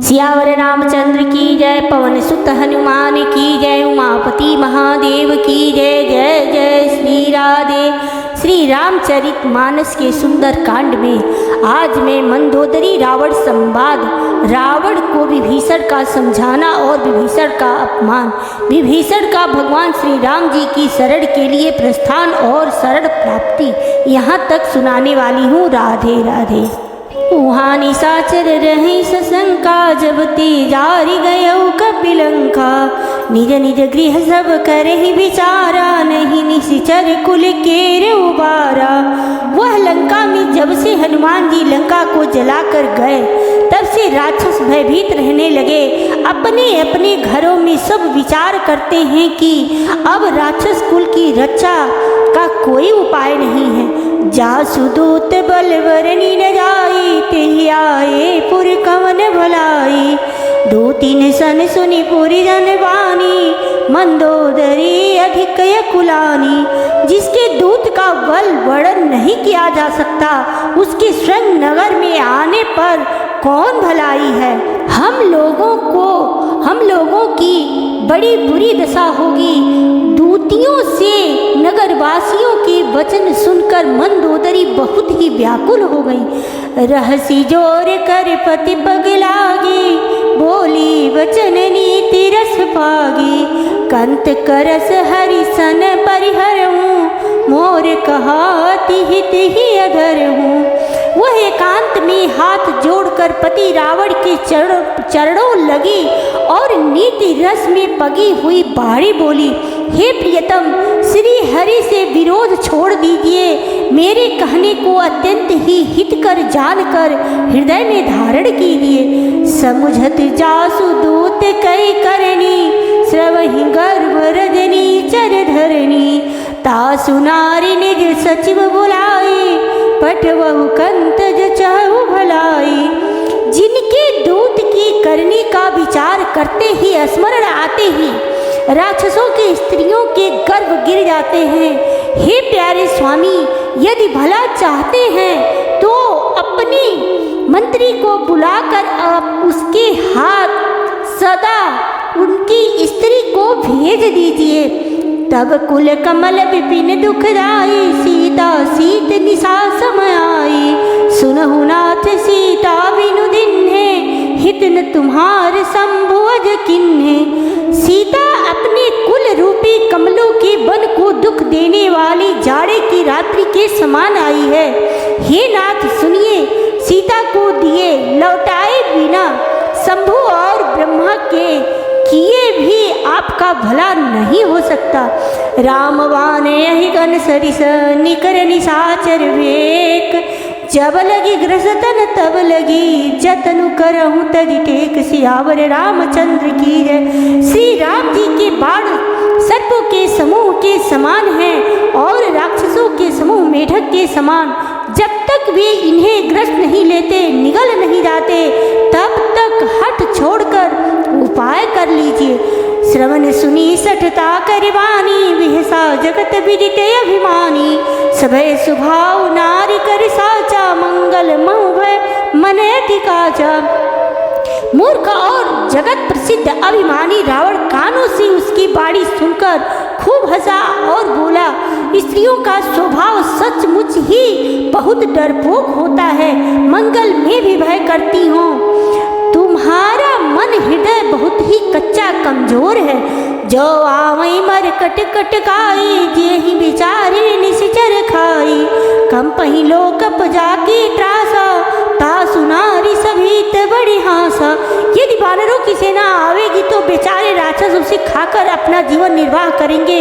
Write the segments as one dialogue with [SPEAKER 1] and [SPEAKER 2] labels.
[SPEAKER 1] सियावर रामचंद्र की जय, पवन सुत हनुमान की जय, उमापति महादेव की जय। जय जय श्री राधे। श्री रामचरित मानस के सुंदर कांड में आज मैं मंदोदरी रावण संवाद, रावण को विभीषण का समझाना और विभीषण का अपमान, विभीषण का भगवान श्री राम जी की शरण के लिए प्रस्थान और शरण प्राप्ति यहाँ तक सुनाने वाली हूँ। राधे राधे। वहाँ निशाचर रहे सशंका, जब ते जारी गयो कपिलंका। निज निज गृह सब करहि विचारा, नहीं निशिचर कुल केर उबारा। वह लंका में जब से हनुमान जी लंका को जलाकर गए, तब से राक्षस भयभीत रहने लगे। अपने अपने घरों में सब विचार करते हैं कि अब राक्षस कुल की रक्षा का कोई उपाय नहीं है। जासु दूत बलवरनी न जाई, तेहि आए पुर कवन भलाई। दो तीन सन सुनि पुरि जन बानी, मंदोदरी अधिक कुलानी। जिसके दूत का बल वर्णन नहीं किया जा सकता, उसके स्वयं नगर में आने पर कौन भलाई है। हम लोगों की बड़ी बुरी दशा होगी। दूतियों से नगरवासियों के वचन सुनकर मंदोदरी बहुत ही व्याकुल हो गई। रहसी जोर कर पति पगलागी, बोली वचन नीति रस पागी। कंत करस हरि सन परिहरऊँ, मोर कहा तिहित ही अधर हूँ। वह एकांत में हाथ जोड़कर पति रावण के चरणों लगी और नीति रस में पगी हुई बाड़ी बोली, हे प्रियतम, श्री हरि से विरोध छोड़ दीजिए। मेरे कहने को अत्यंत ही हितकर जानकर हृदय में धारण कीजिए। समुझत जासु दूत कई करनी, श्रवहि गर्भ रजनी चर धरनी। तासु नारी निज सचिव बुलाई, पटवहु कंत जचहु भलाई। जिनके दूत की करनी का विचार करते ही, स्मरण आते ही राक्षसों के स्त्रियों के गर्भ गिर जाते हैं। हे प्यारे स्वामी, यदि भला चाहते हैं तो अपने मंत्री को बुलाकर आप उसके हाथ सदा उनकी स्त्री को भेज दीजिए। तब कुल कमल विपिन दुखदाई, सीता सीत निशा समय आई। सुनहु नाथ सीता बिनु दिन्हे, हित न तुम्हार शंभु अज किन्हे। सीता अपने कुल रूपी कमलों के वन को दुख देने वाली जाड़े की रात्रि के समान आई है। हे नाथ सुनिए, सीता को दिए लौटाए बिना शंभु और ब्रह्मा के किए भी आपका भला नहीं हो सकता। रामवान यही गण सरिस, निकर निशाचर वेक। जब लगी ग्रसतन तब लगी, जतनु करहूँ तदि टेक। सियावर रामचंद्र की जय। श्री राम जी के बाण सर्पों के समूह के समान हैं और राक्षसों के समूह मेढक के समान। जब तक वे इन्हें ग्रस्त नहीं लेते, निगल नहीं जाते, तब तक हट छोड़कर उपाय कर लीजिए। श्रवण सुनी सठता करवानी, विहसा जगत विदित अभिमानी। सभय सुभाव नारी कर साचा, मंगल महु मन अति काचा। मूर्ख और जगत प्रसिद्ध अभिमानी रावण कानों से उसकी बाणी सुनकर खूब हंसा और बोला, स्त्रियों का स्वभाव सचमुच ही बहुत डरपोक होता है, मंगल में भी भय करती हूँ। तुम्हारा मन हृदय बहुत ही कच्चा कमजोर है। जो आवई मर कट कट खाई, जे ही बिचारे निश्चर खाई। कम पही लोक जाके त्रासा, तासु नारी सभी बड़ी हासा। यदि वानरों की सेना आवेगी तो बेचारे राक्षस उसे खाकर अपना जीवन निर्वाह करेंगे।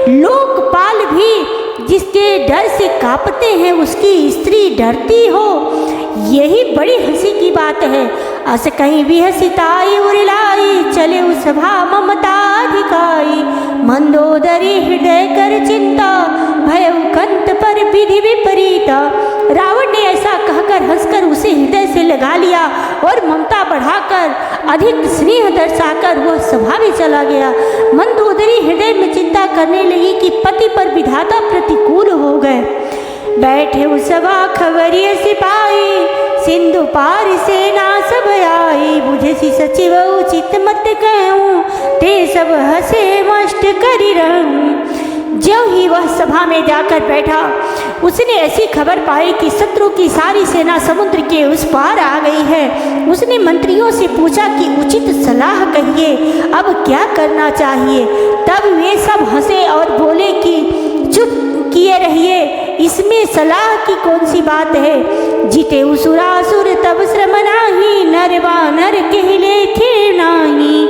[SPEAKER 1] लोकपाल भी जिसके डर से कांपते हैं, उसकी स्त्री डरती हो, यही बड़ी हंसी की बात है। अस कहीं भी हंसिताई उरिलाई, चले उस सभा ममता अधिकाई। मंदोदरी हृदय कर चिंता, भय कंत पर विधि विपरीता। रावण ने ऐसा कहकर हंसकर उसे हृदय से लगा लिया और ममता बढ़ाकर अधिक स्नेह दर्शाकर वह सभा में चला गया। मंदोदरी हृदय में चिंता करने लगी कि पति पर विधाता प्रतिकूल हो गए। बैठे उस सभा खबरिय सिपाही, सिंधु पार सेना सब आई, बुझसी सचिव उचित मत कहूँ, ते सब हसे मष्ट करी रहूं। ज्यों ही वह सभा में जाकर बैठा, उसने ऐसी खबर पाई कि शत्रु की सारी सेना समुद्र के उस पार आ गई है। उसने मंत्रियों से पूछा कि उचित सलाह कहिए, अब क्या करना चाहिए। तब वे सब हंसे और बोले कि चुप किए रहिए, इसमें सलाह की कौन सी बात है। जीते उसुरासुर तब श्रम नाही, नर वानर कहले थे नाही।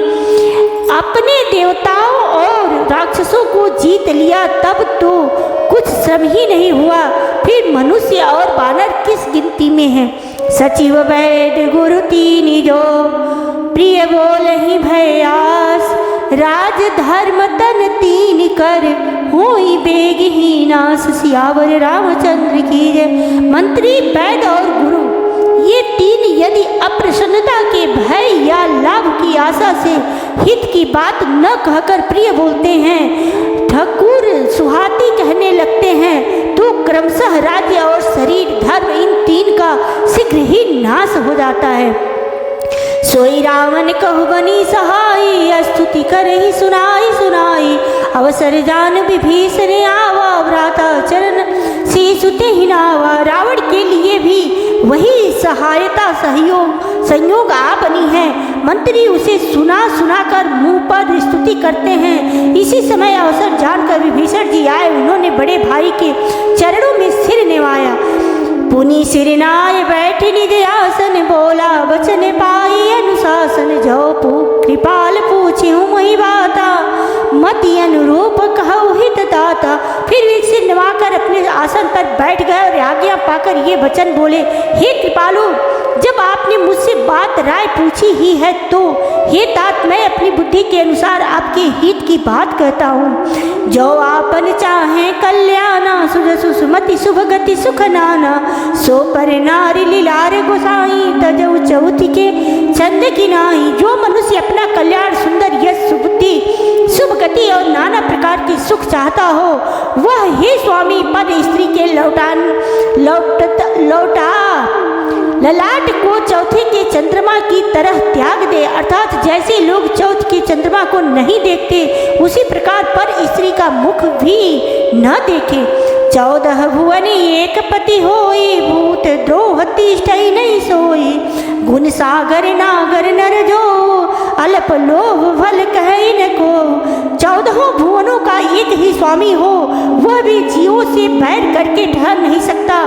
[SPEAKER 1] अपने देवताओं और राक्षसों को जीत लिया तब तो कुछ श्रम ही नहीं हुआ, फिर मनुष्य और वानर किस गिनती में है। सचिव वैद गुरु तीन जो, प्रिय बोल ही भयास, राज धर्म तन तीन कर, होई बेग ही नाश। सियावर रामचंद्र की जय। मंत्री, वैद और गुरु, ये तीन यदि अप्रसन्नता के भय या लाभ की आशा से हित की बात न कहकर प्रिय बोलते हैं, ठकुर सुहाती कहने लगते हैं, तो क्रमशः राज्य और शरीर धर्म इन तीन का शीघ्र ही नाश हो जाता है। सोई रावण कहु बनी सहाय, स्तुति कर ही सुनाई सुनाई। अवसर जान विभीषण आवा, भ्राता चरण से सुते ही नावा। रावण के लिए भी वही सहायता संयोग आ बनी है। मंत्री उसे सुना कर मुंह पर स्तुति करते हैं। इसी समय अवसर जानकर विभीषण जी आए, उन्होंने बड़े भाई के चरणों में सिर निवाया। पुनि सिर नाय बैठ निज आसन, बोला वचन पाई अनुशासन। जो कृपाल पूछे मही बाता, मति अनुरूप कहु हित दाता। फिर वे सिर निवाकर अपने आसन पर बैठ गए और आज्ञा पाकर ये वचन बोले, हे कृपालु, जब आपने मुझसे बात राय पूछी ही है तो हे तात, मैं अपनी बुद्धि के अनुसार आपके हित की बात कहता हूँ। जो आपन चाहे कल्याणा, सुजसु सुमति शुभ गति सुख नाना। सो पर नारी लीलार गोसाई, तजौ चौथी के चंद की नाई। जो मनुष्य अपना कल्याण, सुंदर यश, सुबुद्धि, शुभ गति और नाना प्रकार की सुख चाहता हो, वह हे स्वामी पद स्त्री के लौटा ललाट को चौथे के चंद्रमा की तरह त्याग दे। अर्थात जैसे लोग चौथ के चंद्रमा को नहीं देखते, उसी प्रकार पर स्त्री का मुख भी न देखे। 14 भुवन एक पति होई, भूत द्रोह तिष्ठई नहीं सोई। गुण सागर नागर नर जो, अल्प लोभ भल कहे न को। 14 भुवनों का एक ही स्वामी हो, वह भी जीवों से बैर करके ठहर नहीं सकता,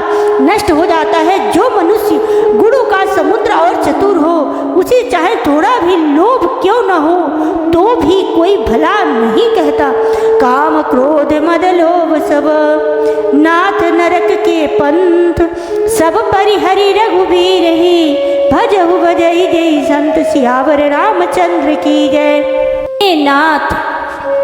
[SPEAKER 1] नष्ट हो जाता है। जो मनुष्य गुणों का समुद्र और चतुर हो, उसे चाहे थोड़ा भी लोभ क्यों न हो, तो भी कोई भला नहीं कहता। काम क्रोध मद लोभ सब, नाथ नरक के पंथ। सब परिहरि रघुबीर ही, भजहु भजई जय संत। सियावर रामचंद्र की जय। हे नाथ,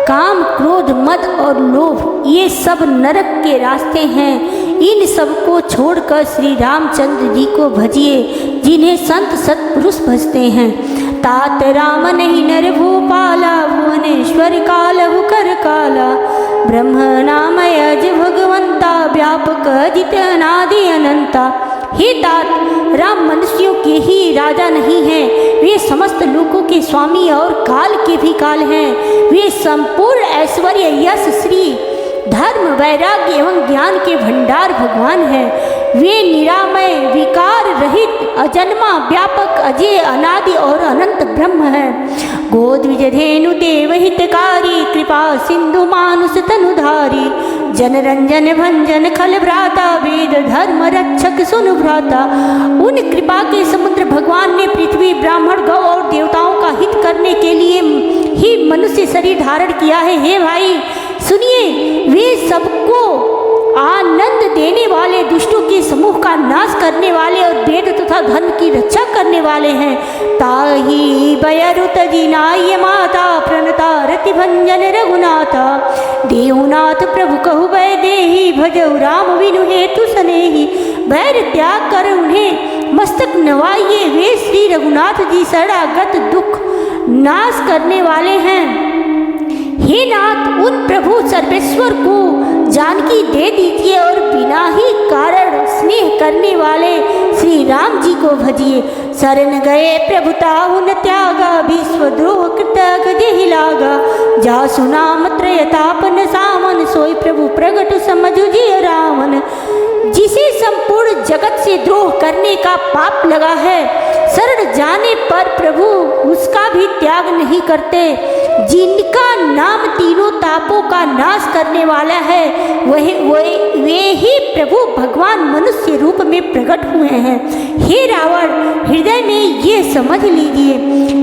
[SPEAKER 1] काम क्रोध मद और लोभ ये सब नरक के रास्ते हैं। इन सब को छोड़कर श्री रामचंद्र जी को भजिए, जिन्हें संत सत्पुरुष भजते हैं। तात राम नहीं नर भूपाला, भुवनेश्वर कालहु कर काला। ब्रह्म नाम अज भगवंता, व्यापक अजित अनादि अनंता। हे तात, राम मनुष्यों के ही राजा नहीं हैं, वे समस्त लोकों के स्वामी और काल के भी काल हैं। वे संपूर्ण ऐश्वर्य, यश, श्री, धर्म, वैराग्य एवं ज्ञान के भंडार भगवान हैं। वे निरामय, विकार रहित, अजन्मा, व्यापक, अजय, अनादि और अनंत ब्रह्म हैं। गोद्विज धेनु देव हितकारी, कृपा सिंधु मानुष तनुधारी। जनरंजन भंजन खल भ्राता, वेद धर्म रक्षक सुनु भ्राता। उन कृपा के समुद्र भगवान ने पृथ्वी, ब्राह्मण, गौ और देवताओं का हित करने के लिए ही मनुष्य शरीर धारण किया है। हे भाई सुनिए, वे सबको आनंद देने वाले, दुष्टों के समूह का नाश करने वाले और वेद तथा धर्म की रक्षा करने वाले हैं। ताही बयरुत जिनाय माता, प्रणता रति भंजन रघुनाथा। देहुनाथ प्रभु कहु वै देही, भजऊ राम विनु हेतु सनेही। बैर त्याग कर उन्हें मस्तक नवाइए, वे श्री रघुनाथ जी शरणागत दुख नाश करने वाले हैं। हे नाथ, उन प्रभु सर्वेश्वर को जानकी दे दीजिए और बिना ही कारण स्नेह करने वाले श्री राम जी को भजिए। शरण गए प्रभु ताहु न त्यागा, विश्वद्रोह कृतज्ञ ही लागा। जा सुनाम त्रयतापन सामन, सोई प्रभु प्रगट समझुजिय रावण। जिसे संपूर्ण जगत से द्रोह करने का पाप लगा है, शरण जाने पर प्रभु उसका भी त्याग नहीं करते। जिनका नाम तीनों तापों का नाश करने वाला है, वे ही प्रभु भगवान मनुष्य रूप में प्रकट हुए हैं। हे रावण, हृदय में ये समझ लीजिए,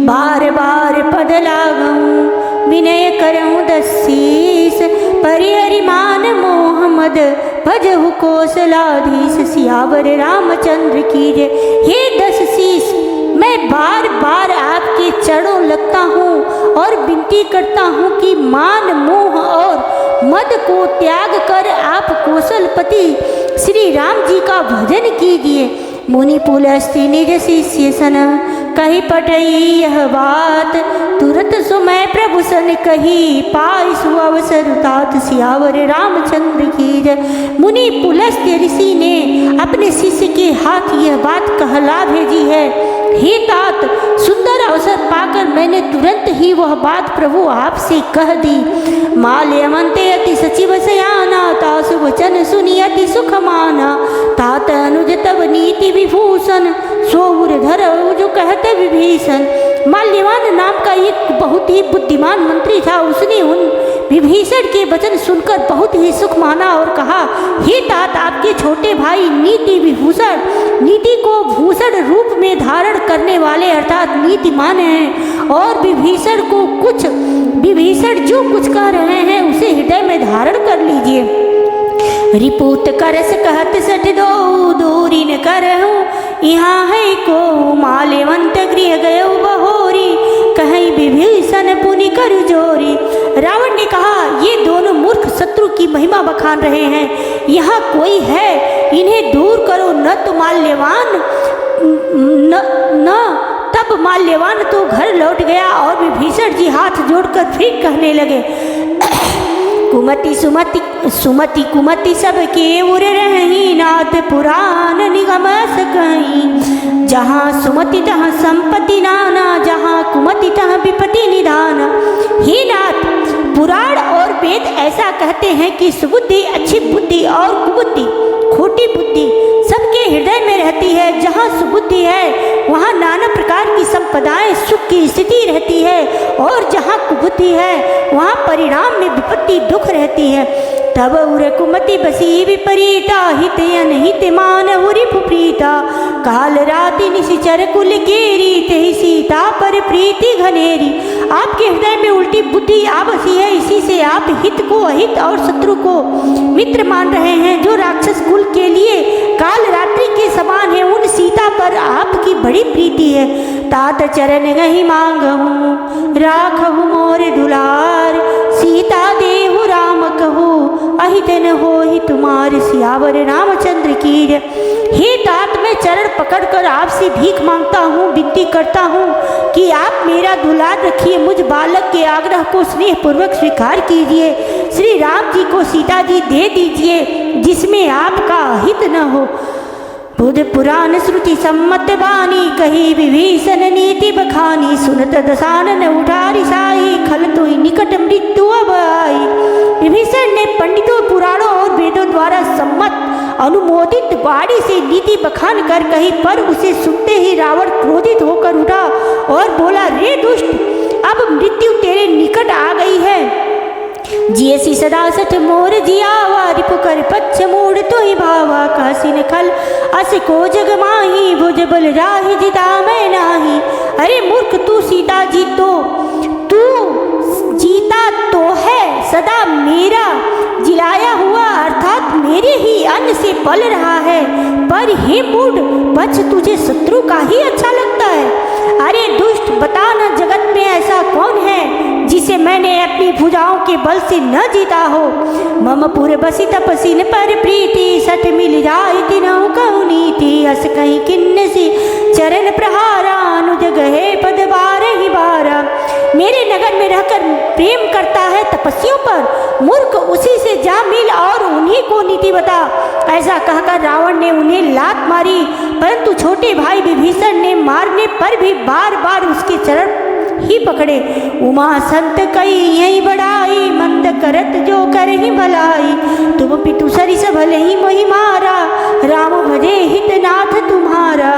[SPEAKER 1] बार बार पद लागूं विनय करऊं दसीस, परिहरिमान मोहम्मद भजहु कौशलाधीश। सियावर रामचंद्र की जय। हे 10 शीश, मैं बार बार आपके चरणों लगता हूँ और विनती करता हूँ कि मान मोह और मद को त्याग कर आप कौशलपति श्री राम जी का भजन कीजिए। मुनि पुलस्ति निज शिष्य सन, कही पटई यह बात, तुरंत सुमय प्रभु सन कही, पाई सुअवसर तात। सियावर रामचंद्र की जय। मुनि पुलस्त्य ऋषि ने अपने शिष्य के हाथ यह बात कहला भेजी है। हे तात, सुंदर अवसर पाकर मैंने तुरंत ही वह बात प्रभु आपसे कह दी। माल्यमंते अति सचिव सयाना, तासु वचन सुनी अति सुख माना। तात अनुज तब नीति विभूषण, सोउर धर जो कहते विभीषण। माल्यवान नाम का एक बहुत ही बुद्धिमान मंत्री था। उसने उन विभीषण के वचन सुनकर बहुत ही सुख माना और कहा, हे तात, आपके छोटे भाई नीति विभूषण, नीति को भूषण रूप में धारण करने वाले अर्थात नीतिमान हैं, और विभीषण जो कुछ कह रहे हैं उसे हृदय में धारण कर लीजिए। रिपूत करस कहत सठ दो, दूरी न करहूँ यहाँ है को। माल्यवंत गृह गयो बहोरी, कहीं विभीषण पुनि कर जोरी। रावण ने कहा, ये दोनों मूर्ख शत्रु की महिमा बखान रहे हैं, यहाँ कोई है, इन्हें दूर करो। न तो माल्यवान न तब माल्यवान तो घर लौट गया और विभीषण जी हाथ जोड़कर फिर कहने लगे, सुमति कुमति सबके उर रही, नाथ पुराण निगम सकहीं। जहाँ सुमति तहाँ संपत्ति नाना, जहाँ कुमति तहाँ विपत्ति निधान। हे नाथ, पुराण और वेद ऐसा कहते हैं कि सुबुद्धि अच्छी बुद्धि और कुबुद्धि खोटी बुद्धि सबके हृदय में रहती है। जहाँ सुबुद्धि है वहाँ नाना प्रकार की संपदाएं सुख की स्थिति रहती है, और जहाँ कुबुद्धि है वहाँ परिणाम में विपत्ति दुख रहती है। तब उर कुमति बसी विपरीता, हित अनहित मान उरि पुप्रीता। काल राति निशिचर कुल केरी, तेहि सीता पर प्रीति घनेरी। आपके हृदय में उल्टी बुद्धि आ बसी है, इसी से आप हित को अहित और शत्रु को मित्र मान रहे हैं। जो राक्षस कुल के लिए काल रात्रि के समान है, उन सीता पर आपकी बड़ी प्रीति है। तात चरण गही मांगहूँ, राखहूँ मोर दुलार। सीता देहु राम कहू, अहित न होहि तुम्हार। सियावर रामचंद्र की जय। हे तात, मैं चरण पकड़कर आपसे भीख मांगता हूँ, विनती करता हूँ कि आप मेरा दुलार रखिए। मुझ बालक के आग्रह को स्नेह पूर्वक स्वीकार कीजिए। श्री राम जी को सीता जी दे दीजिए, जिसमें आपका हित न हो। बुध पुराण श्रुति सम्मत बानी, कही विभीषण नीति बखानी। सुनत दसानन उठारी साई, खल तो निकट मृत्यु अब आई। विभीषण ने पंडितों, पुराणों और वेदों द्वारा सम्मत अनुमोदित वाणी से नीति बखान कर कही, पर उसे सुनते ही रावण क्रोधित होकर उठा और बोला, रे दुष्ट, अब मृत्यु तेरे निकट आ गई है। जियसी सदा सठ मोर जियावा, रिपु कर पच्छ मूड तो ही भावा। कासिन खल अस को जग माही, भुज बल राही जिता मैं नाही। अरे मूर्ख, तू सीता जी तो तू जीता तो है सदा मेरा जिलाया हुआ, अर्थात मेरे ही अन्न से पल रहा है, पर हे मूढ़, बच तुझे शत्रु का ही अच्छा लगता है। अरे दुष्ट, बता न जगत में ऐसा कौन है जिसे मैंने अपनी भुजाओं के बल से न जीता हो। मम पुर बसी तपसीन पर प्रीति, सठ मिल जाए तिनहु कहु नीति। अस कहीं किन्न सी चरण प्रहारा, अनुज गहे पद बार ही बारा। मेरे नगर में रहकर प्रेम करता है तपस्वियों पर, मूर्ख उसी से जा मिल और उन्हीं को नीति बता। ऐसा कहकर रावण ने उन्हें लात मारी, परंतु छोटे भाई विभीषण ने मारने पर भी बार बार उसके चरण ही पकड़े। उमा संत कई यही बढ़ाई, मंद करत जो कर ही भलाई। तुम पितु सरिस भले ही मोहि मारा, राम भजे हितनाथ तुम्हारा।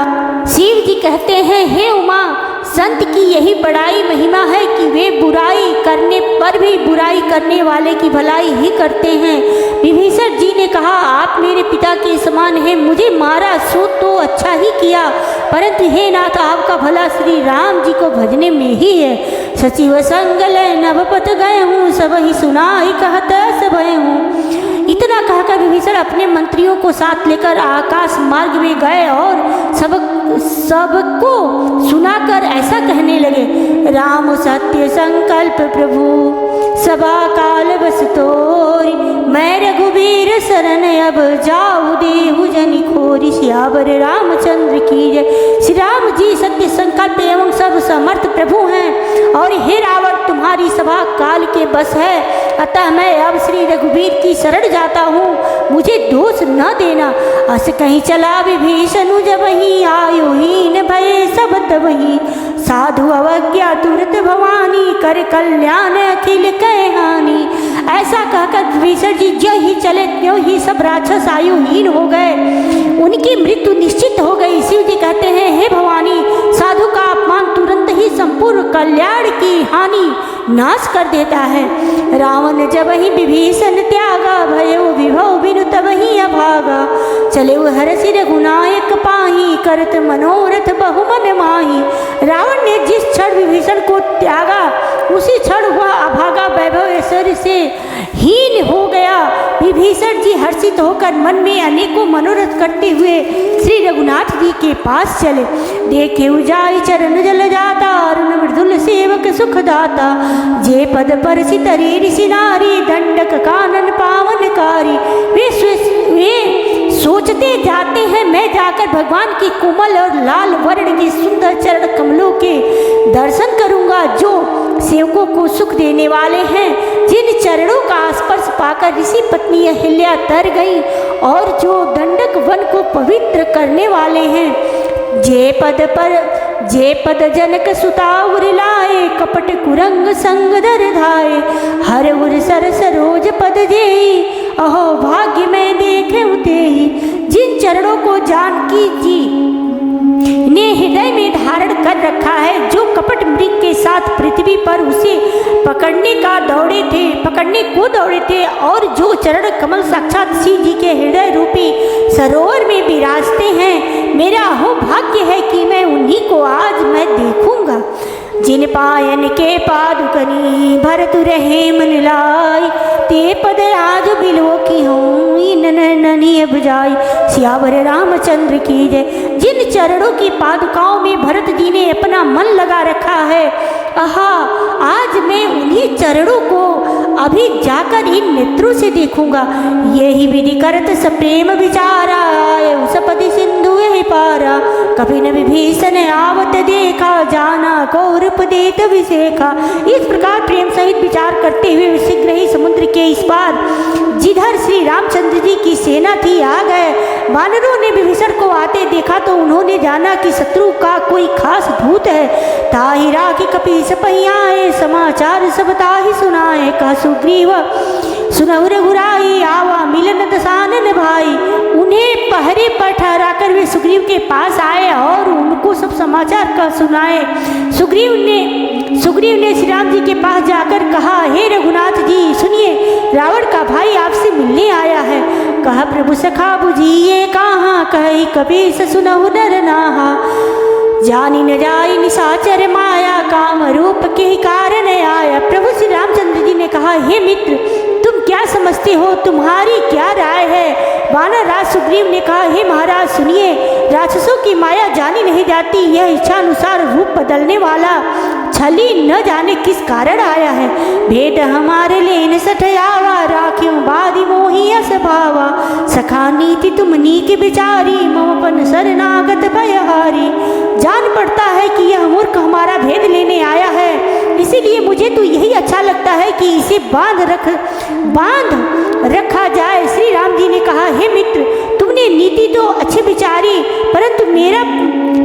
[SPEAKER 1] शिव जी कहते हैं, हे उमा, संत की यही बड़ाई महिमा है कि वे बुराई करने पर भी बुराई करने वाले की भलाई ही करते हैं। विभीषण जी ने कहा, आप मेरे पिता के समान हैं, मुझे मारा सो तो अच्छा ही किया, परंतु हे नाथ, आपका भला श्री राम जी को भजने में ही है। सचिव संग लय नभपत गए हूँ, सब ही सुनाई कहत सब हूँ। इतना कहकर विभीषण अपने मंत्रियों को साथ लेकर आकाश मार्ग में गए और सबको सुनाकर ऐसा कहने लगे, राम सत्य संकल्प प्रभु सभा काल बस तोरी, मैं रघुबीर शरण अब जाऊ देहु जनि खोरी। सियावर रामचंद्र की जय। श्री राम जी सत्य संकल्प एवं सब समर्थ प्रभु हैं और हे रावण, तुम्हारी सभा काल के बस है, अतः मैं अब श्री रघुबीर की शरण जाता हूँ, मुझे दोष न देना। अस कहीं चला विभीषण जब ही, आयु हीन भय सब तबहि, साधु अवज्ञा तुरत भवानी, कर कल्याण अखिल कह हानि। ऐसा कहकर विभीषण जी जो ही चले त्यों ही सब राक्षस आयुहीन हो गए, उनकी मृत्यु निश्चित हो गई। शिव जी कहते हैं, हे भवानी, साधु का अपमान तुरंत ही संपूर्ण कल्याण की हानि नाश कर देता है। रावण जब ही विभीषण त्यागा, भयो विभव बिनु तब ही अभागा। चले वो हरसि रघुनायक पाही, करत मनोरथ बहुमन माही। रावण ने जिस क्षण विभीषण को त्यागा, उसी क्षण वह अभागा वैभव ऐश्वर्य से हीन हो गया। विभीषण जी हर्षित होकर मन में अनेकों मनोरथ करते हुए श्री रघुनाथ जी के पास चले। देखे उजाई चरण जल जाता, अरुण मृदुल सेवक सुखदाता। जे पद पर सितरी ऋषि नारी, दंडक कानन पावनकारी। वे सोचते जाते हैं, मैं जाकर भगवान की कोमल और लाल वर्ण के सुंदर चरण कमलों के दर्शन करूंगा, जो सेवकों को सुख देने वाले हैं, जिन चरणों का स्पर्श पाकर ऋषि पत्नी अहिल्या तर गई और जो दंडक वन को पवित्र करने वाले हैं। जे पद जनक सुता उर लाए, कपट कुरंग संग दर धाए। हर उर सर सरोज पद जेई, अहो भाग्य में देखे उतेही। जिन चरणों को जानकी जी ने हृदय में धारण कर रखा है, जो कपट मृग के साथ पृथ्वी पर उसे पकड़ने को दौड़े थे और जो चरण कमल साक्षात शिव जी के हृदय रूपी सरोवर में विराजते हैं, मेरा हो भाग्य है कि मैं उन्हीं को आज मैं देखूंगा। जिन पायन के पादुकनी भरत रहे मन लाई, ते पद आज बिलो की हूँ ननी बुझाई। सियावर रामचंद्र की जय। जिन चरणों की पादुकाओं में भरत जी ने अपना मन लगा रखा है, आहा, आज मैं उन्हीं चरणों को अभी जाकर इन नेत्रों से देखूंगा। यही विधि करत सप्रेम विचारा, आए सपति सिंधु यही पारा। कभी न विभीषण आवत देखा, जाना कौरप देत विशेखा। इस प्रकार प्रेम सहित विचार करते हुए शीघ्र ही समुद्र के इस पार जिधर श्री रामचंद्र जी की सेना थी आ गए। वानरों ने विभीषण को आते देखा तो उन्होंने जाना कि शत्रु का कोई खास भूत है। ताहि राखी कपीस पहियाए, समाचार सब ताहि सुनाए। कहा सुग्रीव सुनहु रघुराई, आवा मिलन दसानन भाई। उन्हें पहरे पर ठहरा कर वे सुग्रीव के पास आए और उनको सब समाचार का सुनाए। सुग्रीव ने श्री राम जी के पास जाकर कहा, हे रघुनाथ जी सुनिए, रावण का भाई आपसे मिलने आया है। कहा प्रभु सखा बुझिए कहाँ, कही कपीस सुनहु नर नाहा। जानी न जाई निशाचर माया, काम रूप के कारण आया। प्रभु श्री रामचंद्र जी ने कहा, हे मित्र, तुम क्या समझते हो, तुम्हारी क्या राय है। वानर राज सुग्रीव ने कहा, हे महाराज सुनिए, राक्षसों की माया जानी नहीं जाती। यह इच्छानुसार रूप बदलने वाला छली न जाने किस कारण आया है। भेद हमारे लेन सठयावा, राख्यों बादी मोही असभावा। सखा नीति तुम नीक बिचारी, ममपन शरणागत भयहारी। जान पड़ता है कि यह मूर्ख हमारा भेद लेने आया है, इसीलिए मुझे तो यही अच्छा लगता है कि इसे से बांध रखा जाए। श्री राम जी ने कहा, हे मित्र, तुमने नीति तो अच्छी विचारी, परंतु मेरा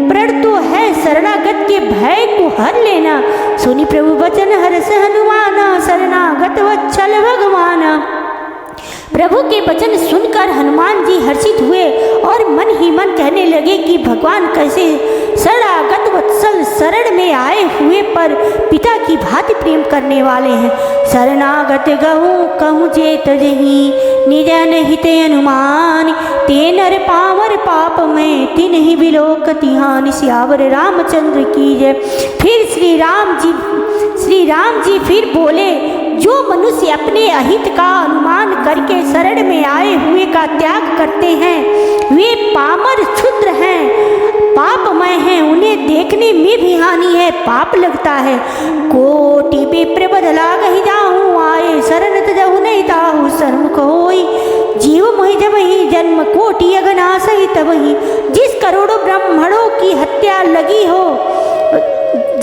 [SPEAKER 1] प्रण तो है शरणागत के भय को हर लेना। सुनी प्रभु वचन हर्ष हनुमाना, शरणागत वत्सल भगवाना। प्रभु के वचन सुनकर हनुमान जी हर्षित हुए और मन ही मन कहने लगे कि भगवान कैसे शरणागत वत्सल शरण में आए हुए पर पिता की भांति प्रेम करने वाले हैं। शरणागत कहूँ जे तजहि, निज हित अनुमान, ते नर पामर पाप में तिन्हि बिलोकति हानि। सियावर रामचंद्र की जय। फिर श्री राम जी फिर बोले, जो मनुष्य अपने अहित का अनुमान करके शरण में आए हुए का त्याग करते हैं, वे पामर क्षुद्र हैं, पापमय हैं, उन्हें देखने में भी हानि है, पाप लगता है। कोटि विप्र बदला गहि जाऊँ, आए शरण तजहु नहीं ताहु, सन्मुख होई जीव मोहि जब ही जन्म, कोटि अगना सहित वही। जिस करोड़ों ब्राह्मणों की हत्या लगी हो,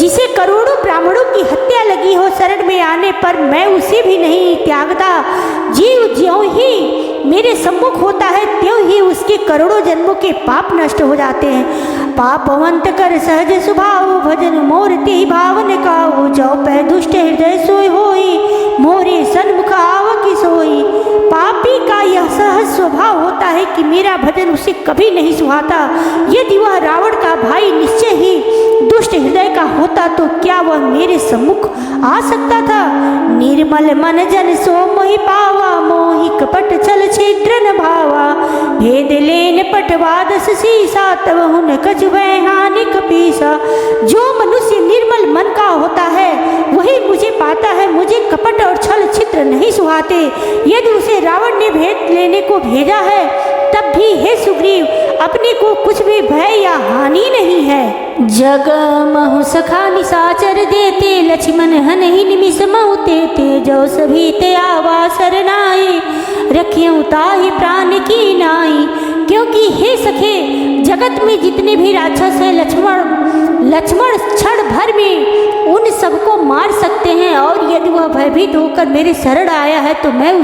[SPEAKER 1] जिसे करोड़ों ब्राह्मणों की हत्या लगी हो, शरण में आने पर मैं उसे भी नहीं त्यागता। जीव ज्यों ही मेरे सम्मुख होता है, त्यों ही उसके करोड़ों जन्मों के पाप नष्ट हो जाते हैं। पापवंत कर सहज स्वभाव, भजन मोर ते भावन काऊ, जो पै दुष्ट हृदय सोई होई, मोरे सन्मुख आवकी सोई। पापी का यह सहज स्वभाव होता है कि मेरा भजन उसे कभी नहीं सुहाता। यदि वह रावण का भाई निश्चय ही दुष्ट हृदय का होता तो क्या वह मेरे सम्मुख आ सकता था। निर्मल मन जन सो मोहि पावा, मोहि कपट छल छिद्र न भावा। भेद लेन पटवादस सीसा, तब हुन कछु भय हानि कपीसा। जो मनुष्य निर्मल मन का होता है वही मुझे पाता है, मुझे कपट और छल छिद्र नहीं सुहाते। यदि उसे रावण ने भेद लेने को भेजा है तब भी हे सुग्रीव, अपने को कुछ भी भय या हानि नहीं है। जग महु सखा निशाचर देते, लक्ष्मण हनहि निमिष महु तेते। जो सभी ते आवा शरणाई, रखियं ताहि प्राण की नाई। क्योंकि हे सखे, जगत में जितने भी राक्षस हैं, लक्ष्मण क्षण भर में उन सबको मार सकते हैं, और यदि वह भयभीत होकर मेरे शरण आया है तो मैं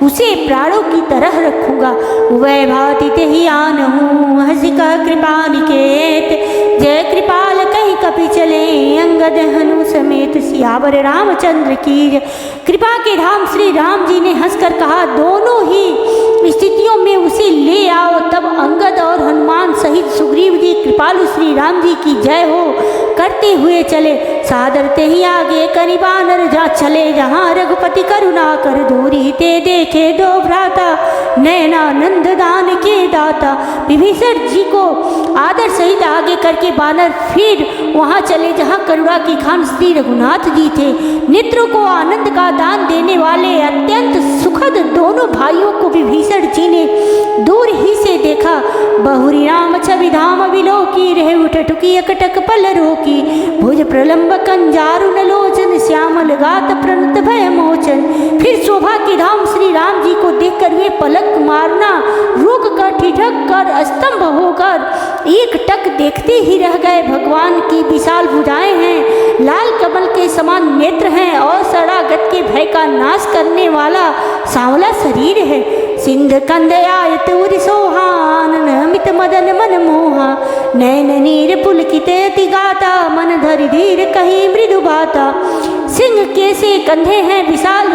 [SPEAKER 1] उसे प्राणों की तरह रखूंगा। वै भाति ते ही आनहूँ, हंसी कह कृपा निकेत। जय कृपाल कहीं कपि चले, अंगद हनु समेत। सियावर रामचंद्र की जय। कृपा के धाम श्री राम जी ने हंसकर कहा, दोनों ही स्थितियों में उसे ले आओ। तब अंगद और हनुमान सहित सुग्रीव जी कृपालु श्री राम जी की जय हो करते हुए चले। सादर ते ही आगे करि बानर, जा चले जहाँ रघुपति करुणा कर। दूरी ते देखे दो भ्राता, नयनानंद दान के दाता। विभीषण जी को आदर सहित आगे करके बानर फिर वहाँ चले जहाँ करुणा की खान श्री रघुनाथ जी थे। नेत्रों को आनंद का दान देने वाले अत्यंत सुखद दोनों भाइयों को विभीषण जी ने दूर ही से देखा। बहुरी राम छवि धाम विलोकी, रहे उठ टुकी अकटक पल रोकी। भुज प्रलंब कंजारुन लोचन, श्यामल गात प्रणत भय मोचन। फिर शोभा के धाम श्री राम जी को देखकर वे पलक मारना रुक कर, ठिठक कर, स्तंभ होकर एक टक देखते ही रह गए। भगवान की विशाल भुजाएं हैं, लाल कमल के समान नेत्र हैं, और शरणागत के भय का नाश करने वाला सांवला शरीर है। सिंध कंद आयत उर सोहान, नमित मदन मन मोहा। नैन नीर पुलकित अति गाता, मन धरि धीर कहीं मृदु बाता। सिंह के से कंधे हैं विशाल,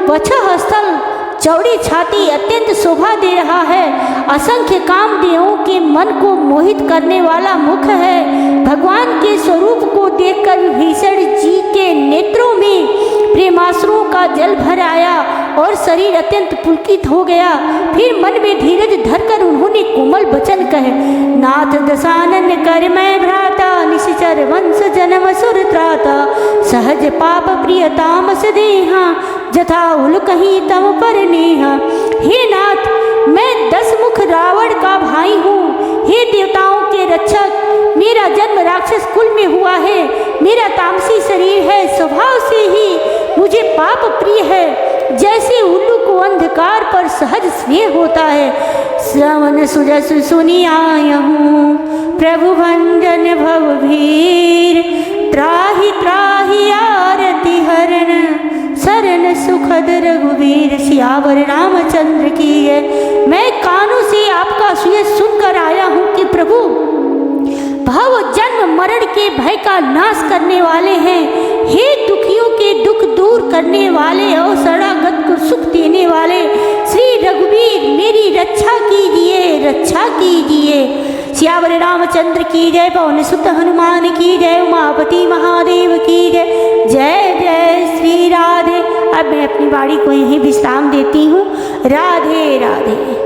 [SPEAKER 1] वक्षः स्थल चौड़ी छाती अत्यंत शोभा दे रहा है। असंख्य कामदेवों के मन को मोहित करने वाला मुख है। भगवान के स्वरूप को देखकर विभीषण जी के नेत्रों में प्रेमाश्रुओं का जल भर आया और शरीर अत्यंत पुलकित हो गया। फिर मन में धीरज धरकर उन्होंने कोमल वचन कहे, नाथ दशानन कर मैं भ्राता, निश्चर वंश जन्म सुर त्राता। सहज पाप प्रिय तामस देहा, जथा उल कहीं तम पर नेहा। हे नाथ, मैं 10 मुख रावण का भाई हूँ। हे देवताओं के रक्षक, मेरा जन्म राक्षस कुल में हुआ है। मेरा तामसी शरीर है, स्वभाव से ही मुझे पाप प्रिय है। जैसे उल्लू को अंधकार पर सहज स्नेह होता है। श्रवण सुजस सुनी आया हूँ, प्रभु भंजन भवभीर। त्राहि त्राहि आरति हरण, शरण सुख सियावर रामचंद्र की जय। मैं कानों से आपका ये सुनकर आया हूँ कि प्रभु भाव जन्म मरण के भय का नाश करने वाले हैं। हे दुखियों के दुख दूर करने वाले और शरणागत को सुख देने वाले श्री रघुवीर मेरी रक्षा कीजिए, रक्षा कीजिए। सियावर रामचंद्र की जय, पवन सुत हनुमान की जय, उमापति महादेव की जय। जय जय श्री राधे। अब मैं अपनी वाणी को यहीं विश्राम देती हूँ। राधे राधे।